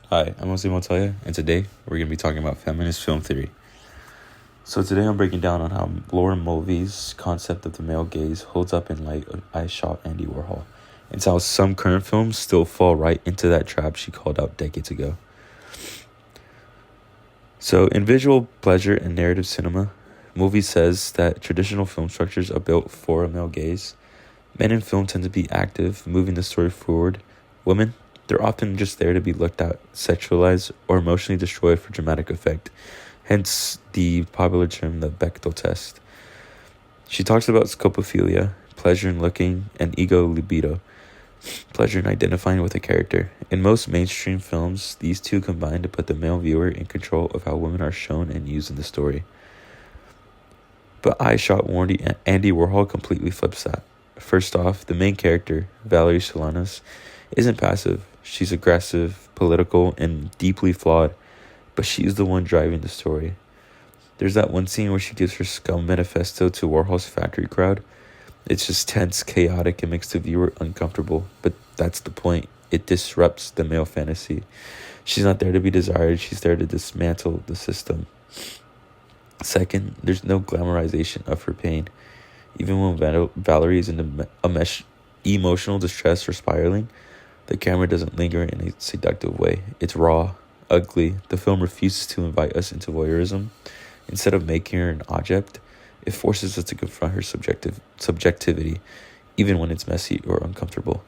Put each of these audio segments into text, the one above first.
Hi, I'm Mulavey and today we're going to be talking about feminist film theory. So today I'm breaking down on how Laura Mulvey's concept of the male gaze holds up in light of I Shot Andy Warhol, and how some current films still fall right into that trap she called out decades ago. So in visual pleasure and narrative cinema, Mulvey says that traditional film structures are built for a male gaze. Men in film tend to be active, moving the story forward. Women, they're often just there to be looked at, sexualized, or emotionally destroyed for dramatic effect. Hence the popular term, the Bechdel test. She talks about scopophilia, pleasure in looking, and ego libido, pleasure in identifying with a character. In most mainstream films, these two combine to put the male viewer in control of how women are shown and used in the story. But I Shot Andy Warhol completely flips that. First off, the main character, Valerie Solanas, isn't passive. She's aggressive, political, and deeply flawed, but she's the one driving the story. There's that one scene where she gives her scum manifesto to Warhol's factory crowd. It's just tense, chaotic, and makes the viewer uncomfortable, but that's the point. It disrupts the male fantasy. She's not there to be desired, she's there to dismantle the system. Second, there's no glamorization of her pain. Even when Valerie is in emotional distress or spiraling, the camera doesn't linger in a seductive way. It's raw, ugly. The film refuses to invite us into voyeurism. Instead of making her an object, it forces us to confront her subjectivity, even when it's messy or uncomfortable.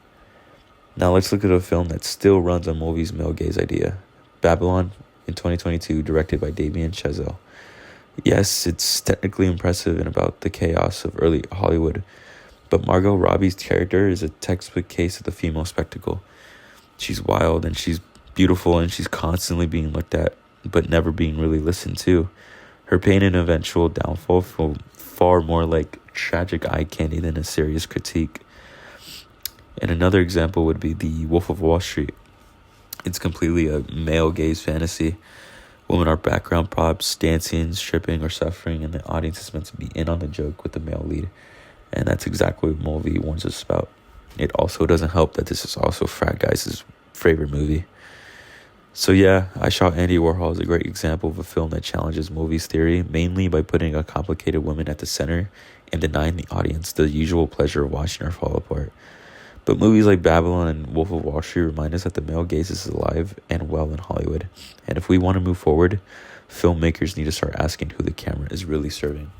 Now let's look at a film that still runs on Mulvey's male gaze idea, Babylon, in 2022, directed by Damien Chazelle. Yes, it's technically impressive and about the chaos of early Hollywood, but Margot Robbie's character is a textbook case of the female spectacle. She's wild and she's beautiful and she's constantly being looked at, but never being really listened to. Her pain and eventual downfall feel far more like tragic eye candy than a serious critique. And another example would be The Wolf of Wall Street. It's completely a male gaze fantasy. Women are background props, dancing, stripping, or suffering, and the audience is meant to be in on the joke with the male lead. And that's exactly what Mulvey warns us about. It also doesn't help that this is also frat guys' favorite movie. So yeah, I Shot Andy Warhol is a great example of a film that challenges Mulvey's theory, mainly by putting a complicated woman at the center and denying the audience the usual pleasure of watching her fall apart. But movies like Babylon and Wolf of Wall Street remind us that the male gaze is alive and well in Hollywood. And if we want to move forward, filmmakers need to start asking who the camera is really serving.